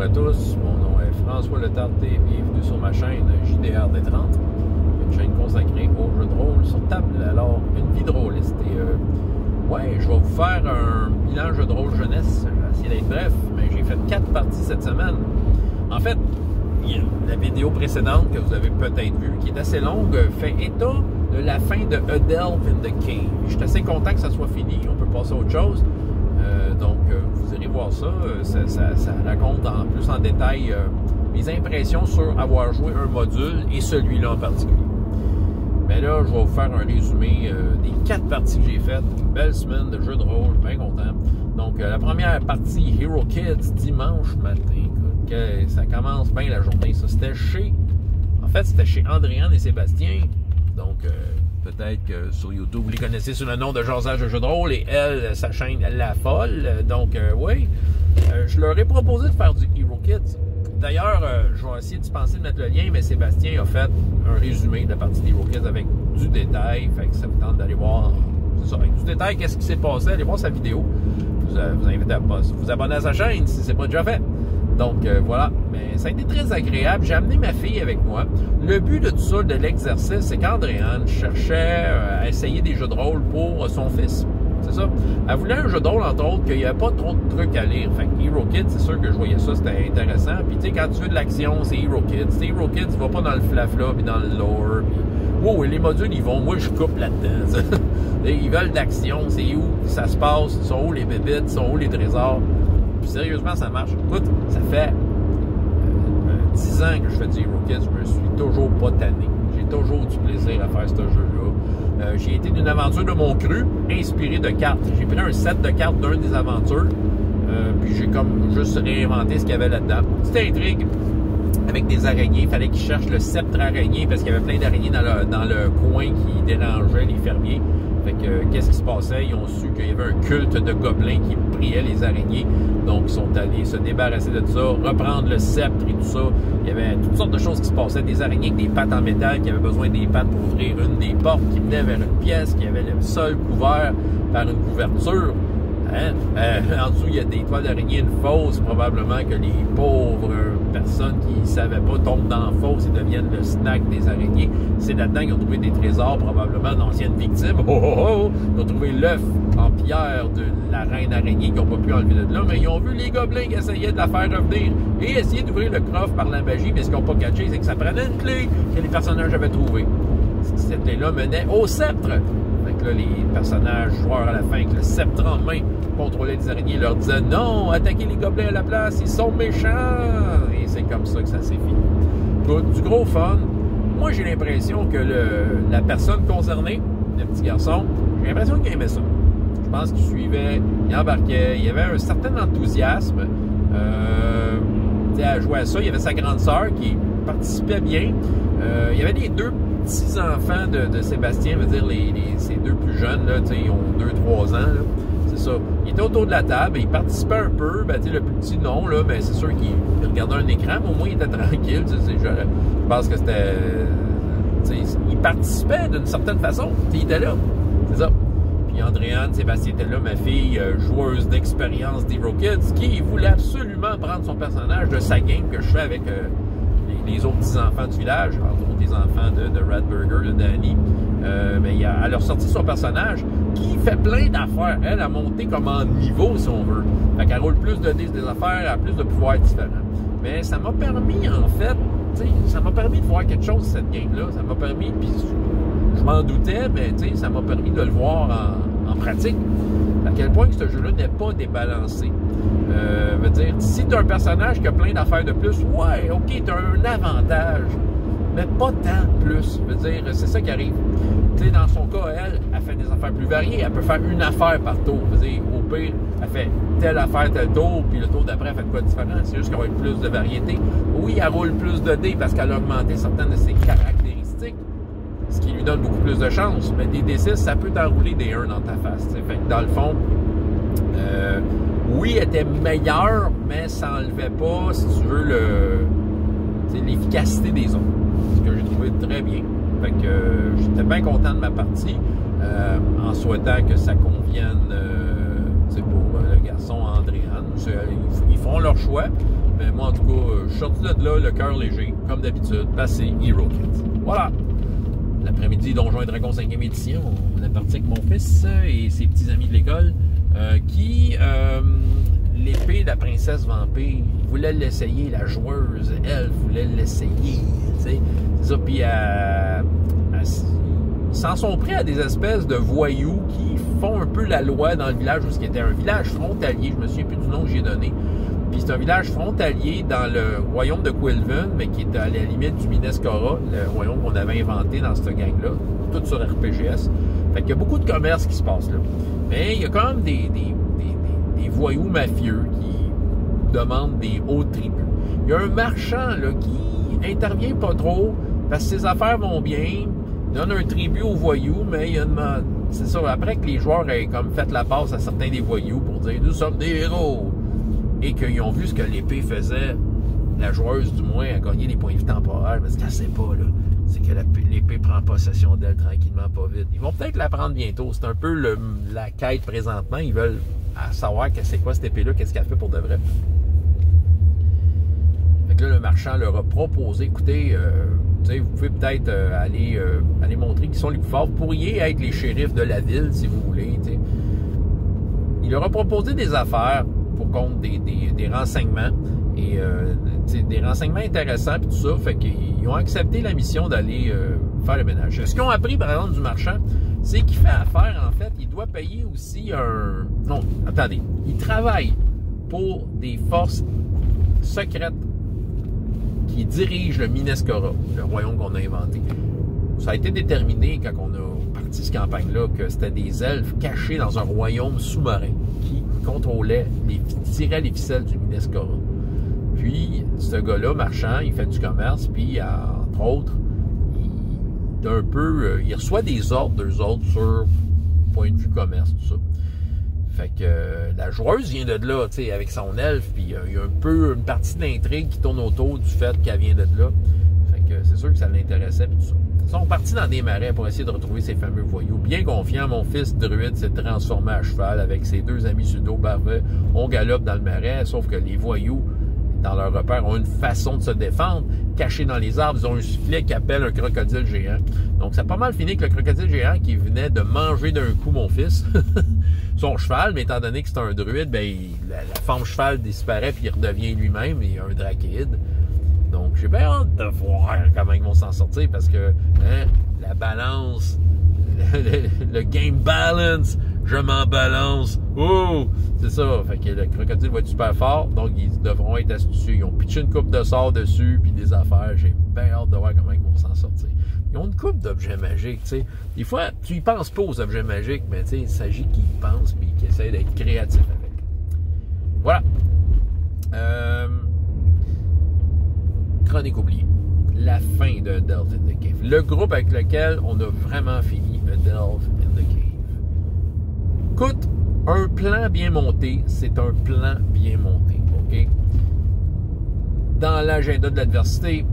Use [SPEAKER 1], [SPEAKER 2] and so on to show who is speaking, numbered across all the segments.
[SPEAKER 1] bonjour à tous, mon nom est François Letarte et bienvenue sur ma chaîne JDR D30, une chaîne consacrée aux jeux de rôle sur table, alors une vie de rôliste. Et ouais, je vais vous faire un bilan jeu de rôle jeunesse, je vais essayer d'être bref, mais j'ai fait 4 parties cette semaine. En fait, la vidéo précédente que vous avez peut-être vue, qui est assez longue, fait état de la fin de A Delve in the Cave. Je suis assez content que ça soit fini, on peut passer à autre chose. Donc, vous irez voir ça. Ça raconte en plus en détail mes impressions sur avoir joué un module et celui-là en particulier. Mais là, je vais vous faire un résumé des 4 parties que j'ai faites. Une belle semaine de jeu de rôle, bien content. Donc, la première partie, Hero Kids, dimanche matin. Écoute, ça commence bien la journée. Ça, c'était chez... En fait, c'était chez Andréane et Sébastien. Donc, peut-être que sur YouTube, vous les connaissez sous le nom de Jasage de jeux de rôle et elle, sa chaîne La Folle. Donc, oui, je leur ai proposé de faire du Hero Kids. D'ailleurs, je vais essayer de dispenser de mettre le lien, mais Sébastien a fait un résumé de la partie d'Hero Kids avec du détail. Fait que ça vous tente d'aller voir, c'est ça, avec du détail, qu'est-ce qui s'est passé. Allez voir sa vidéo. Je vous invite à vous abonner à sa chaîne si ce n'est pas déjà fait. Donc, voilà. Mais ça a été très agréable. J'ai amené ma fille avec moi. Le but de tout ça, de l'exercice, c'est qu'Andréane cherchait à essayer des jeux de rôle pour son fils. C'est ça. Elle voulait un jeu de rôle, entre autres, qu'il n'y avait pas trop de trucs à lire. Fait que Hero Kids, c'est sûr que je voyais ça, c'était intéressant. Puis, tu sais, quand tu veux de l'action, c'est Hero Kids. T'sais, Hero Kids, tu vas pas dans le flafla, puis dans le lore. Puis, wow, et les modules, ils vont. Moi, je coupe là-dedans. Ils veulent d'action. C'est où ça se passe? Ils sont où les bébites? Ils sont où les trésors? Puis, sérieusement, ça marche. Écoute, ça fait 10 ans que je fais du Hero Kids, je me suis toujours pas tanné. J'ai toujours du plaisir à faire ce jeu-là. J'ai été d'une aventure de mon cru, inspiré de cartes. J'ai pris un set de cartes d'un des aventures, puis j'ai comme juste réinventé ce qu'il y avait là-dedans. Petite intrigue avec des araignées. Il fallait qu'ils cherchent le sceptre araignée parce qu'il y avait plein d'araignées dans le coin qui dérangeaient les fermiers. Fait que, qu'est-ce qui se passait? Ils ont su qu'il y avait un culte de gobelins qui priaient les araignées. Donc, ils sont allés se débarrasser de tout ça, reprendre le sceptre et tout ça. Il y avait toutes sortes de choses qui se passaient. Des araignées avec des pattes en métal qui avaient besoin des pattes pour ouvrir une des portes qui menait vers une pièce, qui avait le sol couvert par une couverture. Hein? En dessous, il y a des toiles d'araignée, une fosse. Probablement que les pauvres personnes qui ne savaient pas tombent dans la fosse et deviennent le snack des araignées. C'est là-dedans qu'ils ont trouvé des trésors, probablement d'anciennes victimes. Ils ont trouvé l'œuf en pierre de la reine araignée qu'ils n'ont pas pu enlever de là. Mais ils ont vu les gobelins qui essayaient de la faire revenir et essayer d'ouvrir le coffre par la magie. Mais ce qu'ils n'ont pas catché, c'est que ça prenait une clé que les personnages avaient trouvée. Cette clé-là menait au sceptre. Fait que là, les personnages joueurs à la fin, avec le sceptre en main, contrôlaient les araignées, leur disaient non, attaquez les gobelins à la place, ils sont méchants. Et c'est comme ça que ça s'est fini. Good, du gros fun. Moi, j'ai l'impression que la personne concernée, le petit garçon, j'ai l'impression qu'il aimait ça. Je pense qu'il suivait, il embarquait, il y avait un certain enthousiasme à jouer à ça. Il y avait sa grande sœur qui participait bien. Il y avait les deux petits-enfants de Sébastien, je veux dire, ces deux plus jeunes, là, ils ont 2-3 ans, c'est ça. Ils étaient autour de la table et ils participaient un peu, ben, le plus petit non, là, mais c'est sûr qu'il regardait un écran, mais au moins il était tranquille, je pense que c'était... Il participait d'une certaine façon, il était là, c'est ça. Puis Andréane, Sébastien était là, ma fille, joueuse d'expérience d'Hero Kids, qui voulait absolument prendre son personnage de sa game que je fais avec... les autres petits-enfants du village, entre autres des enfants de Radburger, de Danny. Mais elle a ressorti son personnage qui fait plein d'affaires. Elle a monté comme en niveau, si on veut. Fait qu'elle roule plus de dés des affaires, elle a plus de pouvoirs différents. Mais ça m'a permis, en fait, ça m'a permis de voir quelque chose, cette game-là. Ça m'a permis, puis je m'en doutais, mais ça m'a permis de le voir en pratique. À quel point que ce jeu-là n'est pas débalancé. Veut dire, si tu as un personnage qui a plein d'affaires de plus, ouais, ok, tu as un avantage, mais pas tant plus. Veut dire, c'est ça qui arrive. Tu sais, dans son cas, elle fait des affaires plus variées. Elle peut faire une affaire par tour. Veut dire, au pire, elle fait telle affaire, tel tour, puis le tour d'après, elle fait quoi de différent? C'est juste qu'elle va être plus de variété. Oui, elle roule plus de dés parce qu'elle a augmenté certaines de ses caractéristiques, ce qui lui donne beaucoup plus de chance. Mais des D6, ça peut t'enrouler des 1 dans ta face. T'sais. Fait que dans le fond, oui, elle était meilleure, mais ça n'enlevait pas, si tu veux, l'efficacité des autres. Ce que j'ai trouvé très bien. Fait que j'étais bien content de ma partie, en souhaitant que ça convienne pour le garçon Andréane. Ils font leur choix, Mais moi, en tout cas, je suis sorti de là, le cœur léger, comme d'habitude, passé Hero Kids. Voilà. L'après-midi, Donjons et Dragons 5e édition. On est parti avec mon fils et ses petits amis de l'école qui, l'épée de la princesse vampire, voulait l'essayer. La joueuse, elle, voulait l'essayer. C'est ça. Puis, ils s'en sont pris à des espèces de voyous qui font un peu la loi dans le village, où ce qui était un village frontalier. Je me souviens plus du nom que j'ai donné. Puis c'est un village frontalier dans le royaume de Quilven, mais qui est à la limite du Minnescora, le royaume qu'on avait inventé dans cette gang-là, tout sur RPGS. Fait qu'il y a beaucoup de commerce qui se passe là. Mais il y a quand même des voyous mafieux qui demandent des hauts tributs. Il y a un marchand là, qui intervient pas trop, parce que ses affaires vont bien, donne un tribut aux voyous, mais il y a une... C'est ça, après que les joueurs aient comme fait la passe à certains des voyous pour dire « Nous sommes des héros », et qu'ils ont vu ce que l'épée faisait, la joueuse du moins a gagné des points de vie temporaires, mais ce qu'elle sait pas, là, c'est que l'épée prend possession d'elle tranquillement, pas vite. Ils vont peut-être la prendre bientôt, c'est un peu la quête présentement, ils veulent savoir que c'est quoi cette épée-là, qu'est-ce qu'elle fait pour de vrai. Fait que là, le marchand leur a proposé, écoutez, vous pouvez peut-être aller montrer qu'ils sont les plus forts, vous pourriez être les shérifs de la ville, si vous voulez, t'sais. Il leur a proposé des affaires, pour compte des renseignements et des renseignements intéressants puis tout ça, fait qu'ils ont accepté la mission d'aller faire le ménage. Ce qu'ils ont appris par exemple du marchand, c'est qu'il fait affaire en fait, il doit payer aussi il travaille pour des forces secrètes qui dirigent le Minnescora, le royaume qu'on a inventé. Ça a été déterminé quand on a parti cette campagne-là que c'était des elfes cachés dans un royaume sous-marin qui contrôlait, tirait les ficelles du Minnescora. Puis, ce gars-là, marchand, il fait du commerce, puis, entre autres, il reçoit des ordres d'eux autres sur point de vue commerce, tout ça. Fait que la joueuse vient de là, tu sais, avec son elfe, puis il y a un peu une partie d'intrigue qui tourne autour du fait qu'elle vient de là. Fait que c'est sûr que ça l'intéressait, puis tout ça. Ils sont partis dans des marais pour essayer de retrouver ces fameux voyous. Bien confiant, mon fils druide s'est transformé à cheval avec ses deux amis pseudo-barbeux. On galope dans le marais, sauf que les voyous, dans leur repère, ont une façon de se défendre. Cachés dans les arbres, ils ont un sifflet qui appelle un crocodile géant. Donc, ça a pas mal fini que le crocodile géant qui venait de manger d'un coup mon fils, son cheval, mais étant donné que c'est un druide, ben, la forme cheval disparaît puis il redevient lui-même, il y a un drachéide. Donc, j'ai bien hâte de voir comment ils vont s'en sortir parce que la balance, le game balance, je m'en balance. Oh! C'est ça. Fait que le crocodile va être super fort, donc ils devront être astucieux. Ils ont pitché une coupe de sorts dessus, puis des affaires. J'ai bien hâte de voir comment ils vont s'en sortir. Ils ont une coupe d'objets magiques, tu sais. Des fois, tu y penses pas aux objets magiques, mais tu sais, il s'agit qu'ils y pensent puis qu'ils essayent d'être créatifs avec. Voilà. Chronique oubliée. La fin de Delve in the Cave. Le groupe avec lequel on a vraiment fini Delve in the Cave. Écoute, un plan bien monté, c'est un plan bien monté, OK? Dans l'agenda de l'adversité,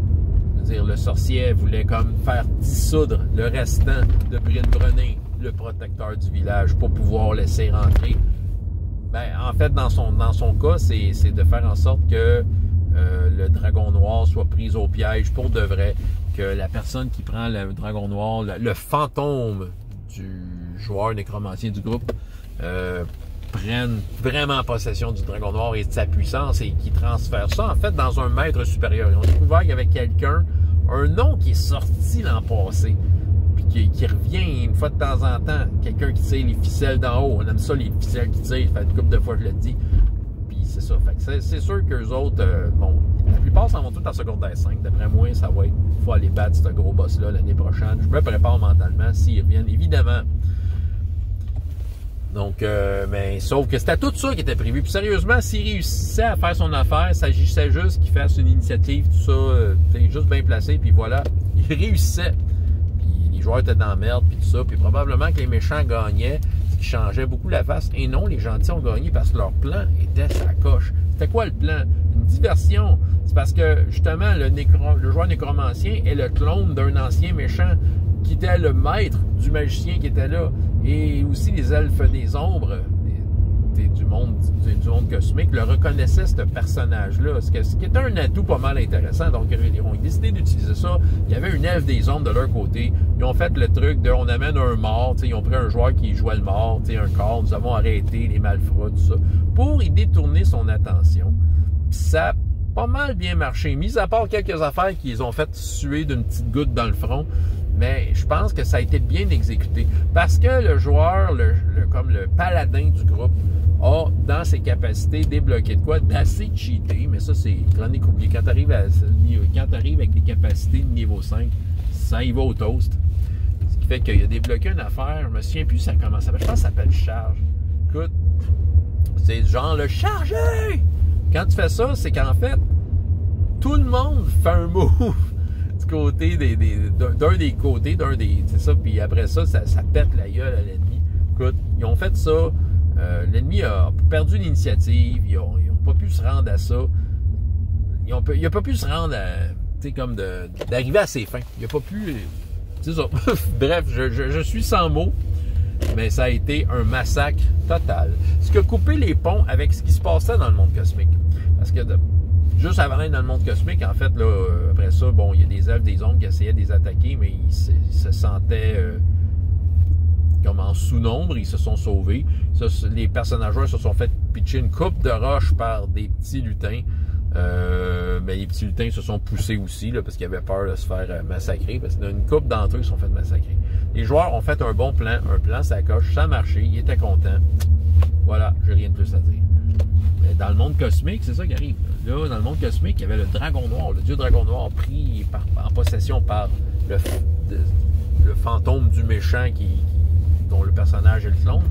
[SPEAKER 1] dire le sorcier voulait comme faire dissoudre le restant de Brin-Brenin, le protecteur du village, pour pouvoir laisser rentrer. Ben, en fait, dans son cas, c'est de faire en sorte que le dragon noir soit pris au piège pour de vrai, que la personne qui prend le dragon noir, le fantôme du joueur nécromancien du groupe, prenne vraiment possession du dragon noir et de sa puissance et qui transfère ça en fait dans un maître supérieur. Ils ont découvert qu'il y avait quelqu'un, un nom qui est sorti l'an passé, puis qui revient une fois de temps en temps, quelqu'un qui tire les ficelles d'en haut. On aime ça, les ficelles qui tirent, ça fait une couple de fois que je le dis. Puis c'est ça. Fait que c'est sûr qu'eux autres, la plupart s'en vont tous en secondaire 5. D'après moi, ça va être, il faut aller battre ce gros boss-là l'année prochaine. Je me prépare mentalement s'ils reviennent, évidemment. Donc, mais sauf que c'était tout ça qui était prévu. Puis sérieusement, s'il réussissait à faire son affaire, il s'agissait juste qu'il fasse une initiative, tout ça, juste bien placé, puis voilà, il réussissait. Puis les joueurs étaient dans la merde, puis tout ça, puis probablement que les méchants gagnaient, ce qui changeait beaucoup la face. Et non, les gentils ont gagné parce que leur plan était sa coche. C'était quoi le plan? Une diversion. C'est parce que, justement, le joueur nécromancien est le clone d'un ancien méchant qui était le maître du magicien qui était là. Et aussi les elfes des ombres, du monde cosmique le reconnaissait, ce personnage-là, ce qui était un atout pas mal intéressant. Donc, ils ont décidé d'utiliser ça. Il y avait une elfe des ombres de leur côté. Ils ont fait le truc de, on amène un mort, ils ont pris un joueur qui jouait le mort, un corps, nous avons arrêté les malfrats, tout ça, pour y détourner son attention. Puis ça a pas mal bien marché, mis à part quelques affaires qu'ils ont fait suer d'une petite goutte dans le front. Mais je pense que ça a été bien exécuté. Parce que le joueur, comme le paladin du groupe, a dans ses capacités débloqué de quoi d'assez cheaté. Mais ça, c'est chronique oubliée. Quand tu arrives avec des capacités de niveau 5, ça y va au toast. Ce qui fait qu'il a débloqué une affaire. Je me souviens plus ça comment ça s'appelle. Je pense que ça s'appelle charge. Écoute, c'est genre le charger! Quand tu fais ça, c'est qu'en fait, tout le monde fait un move. Côté d'un des côtés, c'est ça, puis après ça, ça pète la gueule à l'ennemi. Écoute, ils ont fait ça, l'ennemi a perdu l'initiative, ils ont pas pu se rendre à ça, il a pas pu se rendre à, tu sais, comme d'arriver à ses fins, il a pas pu, c'est ça. Bref, je suis sans mots, mais ça a été un massacre total. Ce qui a coupé les ponts avec ce qui se passait dans le monde cosmique, parce que juste avant d'être dans le monde cosmique, en fait, là, après ça, bon, il y a des elfes, des ombres qui essayaient de les attaquer, mais ils se sentaient comme en sous-nombre, ils se sont sauvés. Ça, les personnages se sont fait pitcher une coupe de roche par des petits lutins. Mais les petits lutins se sont poussés aussi, là, parce qu'ils avaient peur de se faire massacrer, parce qu'une coupe d'entre eux se sont fait massacrer. Les joueurs ont fait un bon plan, ça coche, ça a marché, ils étaient contents. Voilà, j'ai rien de plus à dire. Mais dans le monde cosmique, c'est ça qui arrive. Là, dans le monde cosmique, il y avait le dragon noir, le dieu dragon noir pris en possession par le fantôme du méchant dont le personnage est le clone.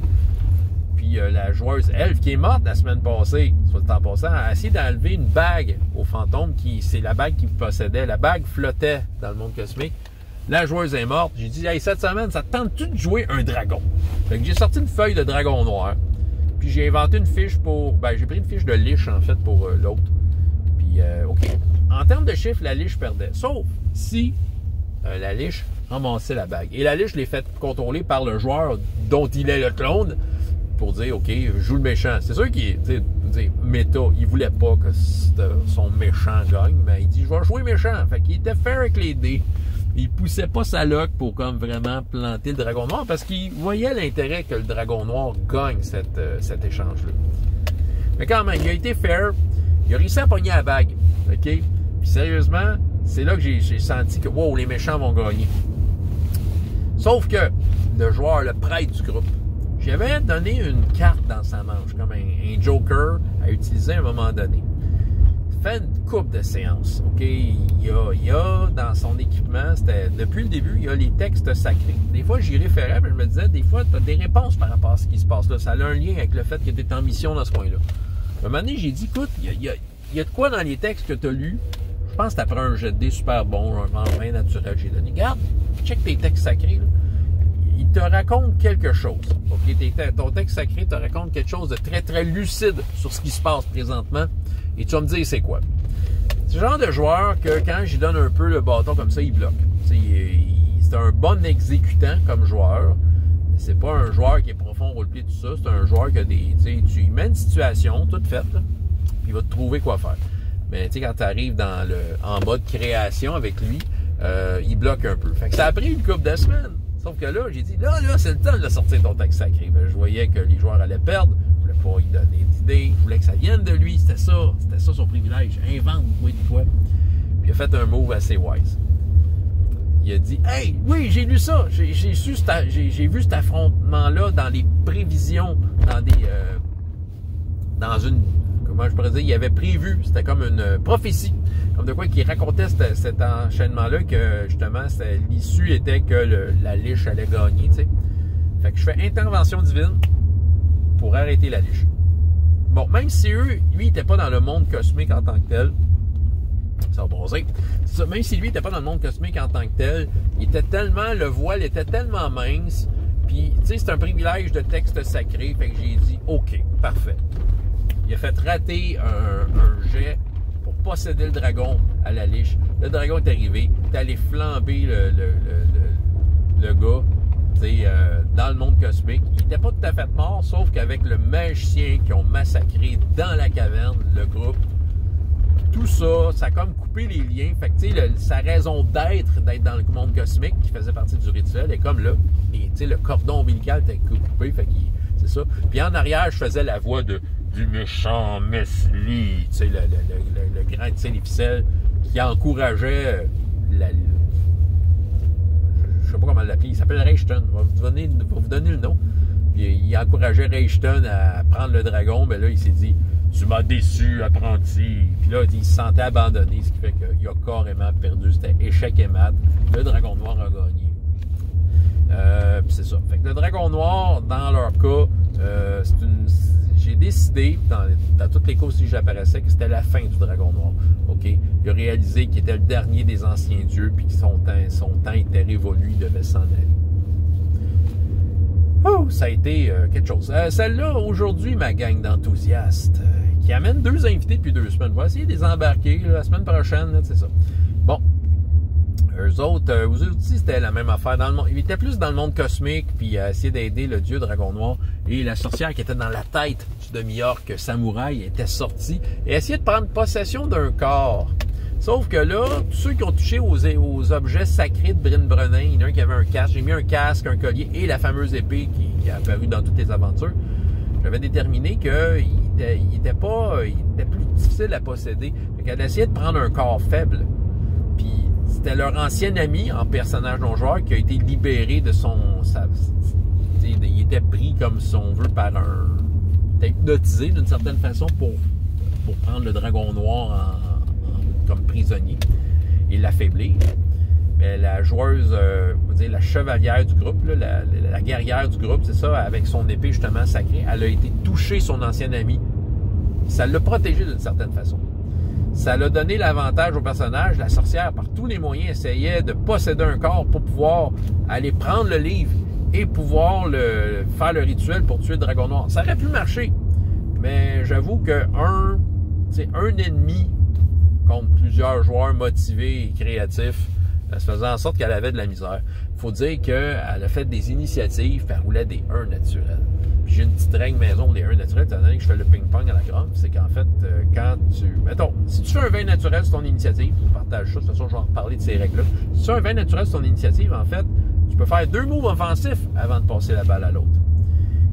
[SPEAKER 1] Puis la joueuse elfe qui est morte la semaine passée, soit le temps passant, a essayé d'enlever une bague au fantôme, c'est la bague qu'il possédait. La bague flottait dans le monde cosmique. La joueuse est morte. J'ai dit, hey, cette semaine, ça te tente-tu de jouer un dragon? Fait que j'ai sorti une feuille de dragon noir. Puis j'ai inventé une fiche j'ai pris une fiche de liche, en fait, pour l'autre. Puis, OK. En termes de chiffres, la liche perdait. Sauf si la liche ramassait la bague. Et la liche l'est faite contrôler par le joueur dont il est le clone pour dire, OK, je joue le méchant. C'est sûr qu'il est, méta. Il voulait pas que son méchant gagne, mais il dit, je vais jouer méchant. Fait qu'il était fair avec les dés. Il poussait pas sa loque pour comme vraiment planter le dragon noir parce qu'il voyait l'intérêt que le dragon noir gagne cet échange-là. Mais quand même, il a été fair. Il a réussi à pogner la bague. OK? Puis sérieusement, c'est là que j'ai senti que wow, les méchants vont gagner. Sauf que le joueur, le prêtre du groupe, j'avais donné une carte dans sa manche, comme un joker à utiliser à un moment donné. Fait une couple de séances. OK? Il y a dans son équipement, depuis le début, il y a les textes sacrés. Des fois, j'y référais, mais je me disais, des fois, tu as des réponses par rapport à ce qui se passe là. Ça a un lien avec le fait que tu es en mission dans ce coin-là. À un moment donné, j'ai dit, écoute, il y a de quoi dans les textes que tu as lus. Je pense que tu apprends un jet de dés super bon, un vin naturel. J'ai donné, regarde, check tes textes sacrés. Là. Il te raconte quelque chose. OK? Ton texte sacré te raconte quelque chose de très, très lucide sur ce qui se passe présentement. Et tu vas me dire c'est quoi. C'est le genre de joueur que quand j'y donne un peu le bâton comme ça, il bloque. C'est un bon exécutant comme joueur. C'est pas un joueur qui est profond roleplay, tout ça. C'est un joueur qui a des... Tu lui mets une situation toute faite, là, puis il va te trouver quoi faire. Mais quand tu arrives en mode création avec lui, il bloque un peu. Fait que ça a pris une couple de semaines. Sauf que là, j'ai dit, là, c'est le temps de sortir ton texte sacré. Ben, je voyais que les joueurs allaient perdre. Je voulais pas lui donner d'idées. Je voulais que ça vienne de lui. C'était ça son privilège. Invente, oui, de toi. Puis il a fait un move assez wise. Il a dit, hey, oui, j'ai lu ça. J'ai vu cet affrontement-là dans les prévisions, dans une, comment je pourrais dire, il avait prévu, c'était comme une prophétie, comme de quoi qui racontait cet enchaînement-là, que justement, l'issue était que la liche allait gagner, tu sais. Fait que je fais intervention divine pour arrêter la liche. Bon, même si lui, il n'était pas dans le monde cosmique en tant que tel, ça va brosser. Même si lui n'était pas dans le monde cosmique en tant que tel, le voile était tellement mince, puis, tu sais, c'est un privilège de texte sacré, fait que j'ai dit, OK, parfait. Il a fait rater un jet pour posséder le dragon à la liche. Le dragon est arrivé, il est allé flamber le gars, dans le monde cosmique. Il n'était pas tout à fait mort, sauf qu'avec le magicien qu'ils ont massacré dans la caverne, le groupe, tout ça, ça a comme coupé les liens. Fait que, sa raison d'être dans le monde cosmique, qui faisait partie du rituel, est comme là. Et le cordon ombilical était coupé, fait que c'est ça. Puis en arrière, je faisais la voix du méchant Mesli, le grand, les ficelles, qui encourageait je sais pas comment l'appeler, il s'appelle Reichten, je vais vous donner le nom. Il encourageait Reichten à prendre le dragon, mais là, il s'est dit « Tu m'as déçu, apprenti ». Puis là, il se sentait abandonné, ce qui fait qu'il a carrément perdu. C'était échec et mat. Le dragon noir a gagné. C'est ça. Fait que le dragon noir, dans leur cas, j'ai décidé, dans toutes les causes où j'apparaissais, que c'était la fin du dragon noir. OK? Il a réalisé qu'il était le dernier des anciens dieux, puis que son temps était révolu, il devait s'en aller. Oh, ça a été quelque chose. Celle-là, aujourd'hui, ma gang d'enthousiastes, qui amène 2 invités depuis 2 semaines. On va essayer de les embarquer la semaine prochaine, c'est ça. Bon. Eux autres, aussi, c'était la même affaire. Ils étaient plus dans le monde cosmique, puis essayer d'aider le dieu dragon noir. Et la sorcière qui était dans la tête du demi-orc samouraï était sortie et essayait de prendre possession d'un corps. Sauf que là, tous ceux qui ont touché aux objets sacrés de Bryn Brenin, il y en a un qui avait un casque, j'ai mis un casque, un collier et la fameuse épée qui a apparu dans toutes les aventures. J'avais déterminé qu'il était plus difficile à posséder. Fait qu'elle essayait de prendre un corps faible. Puis c'était leur ancien ami en personnage non-joueur qui a été libéré de il était pris, comme si on veut, par un... Il était hypnotisé d'une certaine façon pour prendre le dragon noir comme prisonnier et l'affaiblir. Mais la joueuse, la chevalière du groupe, là, la guerrière du groupe, c'est ça, avec son épée justement sacrée, elle a été touchée son ancien ami. Ça l'a protégé d'une certaine façon. Ça l'a donné l'avantage au personnage. La sorcière, par tous les moyens, essayait de posséder un corps pour pouvoir aller prendre le livre et pouvoir faire le rituel pour tuer le dragon noir. Ça aurait pu marcher, mais j'avoue qu'un ennemi contre plusieurs joueurs motivés et créatifs, ça faisait en sorte qu'elle avait de la misère. Il faut dire qu'elle a fait des initiatives, puis elle roulait des 1 naturels. Puis j'ai une petite règle maison des 1 naturels, étant donné que je fais le ping-pong à la grande, c'est qu'en fait, mettons, si tu fais un 20 naturel sur ton initiative, je partage ça, de toute façon, je vais en reparler de ces règles-là. Si tu fais un 20 naturel sur ton initiative, en fait, tu peux faire 2 moves offensifs avant de passer la balle à l'autre.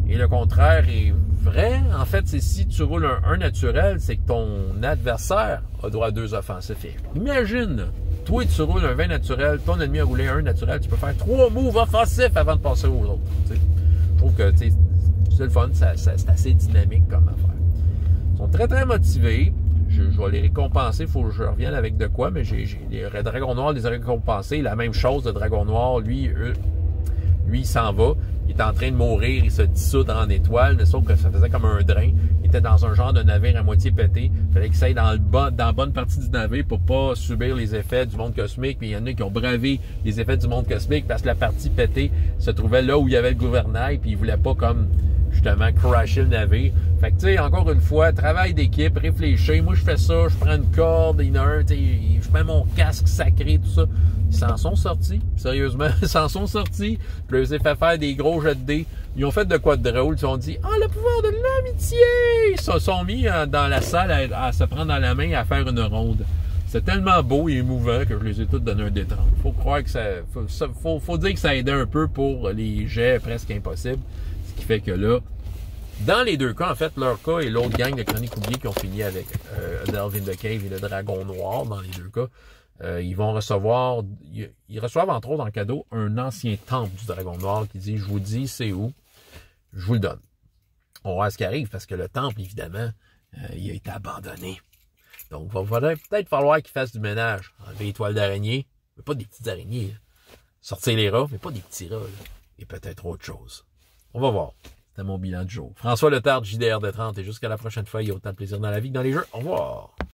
[SPEAKER 1] Et le contraire est vrai. En fait, c'est si tu roules un 1 naturel, c'est que ton adversaire a droit à 2 offensifs. Et imagine, toi, tu roules un 20 naturel, ton ennemi a roulé un naturel, tu peux faire 3 moves offensifs avant de passer aux autres. T'sais. Je trouve que c'est le fun, c'est assez dynamique comme affaire. Ils sont très, très motivés. Je vais les récompenser, il faut que je revienne avec de quoi, mais les Dragons Noirs les a récompensés. La même chose, le Dragon Noir, lui, il s'en va. Il est en train de mourir, il se dissoudre en étoile, mais sauf que ça faisait comme un drain. Il était dans un genre de navire à moitié pété. Il fallait qu'il s'aille dans la bonne partie du navire pour pas subir les effets du monde cosmique. Puis il y en a qui ont bravé les effets du monde cosmique parce que la partie pétée se trouvait là où il y avait le gouvernail, puis il voulait pas comme justement crasher le navire. Fait que tu sais, encore une fois, travail d'équipe, réfléchir. Moi je fais ça, je prends une corde, il y en a un, je mets mon casque sacré, tout ça. Ils s'en sont sortis, sérieusement, ils s'en sont sortis. Puis ils ont fait faire des gros jets de dés. Ils ont fait de quoi de drôle, ils ont dit « Ah, le pouvoir de l'amitié! » Ils se sont mis dans la salle à se prendre dans la main et à faire une ronde. C'était tellement beau et émouvant que je les ai tous donné un D30. Faut croire que faut dire que ça aidait un peu pour les jets presque impossibles. Ce qui fait que là, dans les deux cas, en fait, leur cas et l'autre gang de chroniques oubliées qui ont fini avec Delvin the Cave et le Dragon Noir, dans les deux cas, ils reçoivent entre autres en cadeau un ancien temple du Dragon Noir qui dit « Je vous dis, c'est où? Je vous le donne. » On va voir ce qui arrive parce que le temple, évidemment, il a été abandonné. Donc, il va peut-être falloir qu'ils fassent du ménage. Enlever les toiles d'araignée, mais pas des petites araignées. Là. Sortir les rats, mais pas des petits rats. Là. Et peut-être autre chose. On va voir. C'était mon bilan du jour. François Letarte, JDR de 30. Et jusqu'à la prochaine fois, il y a autant de plaisir dans la vie que dans les jeux. Au revoir.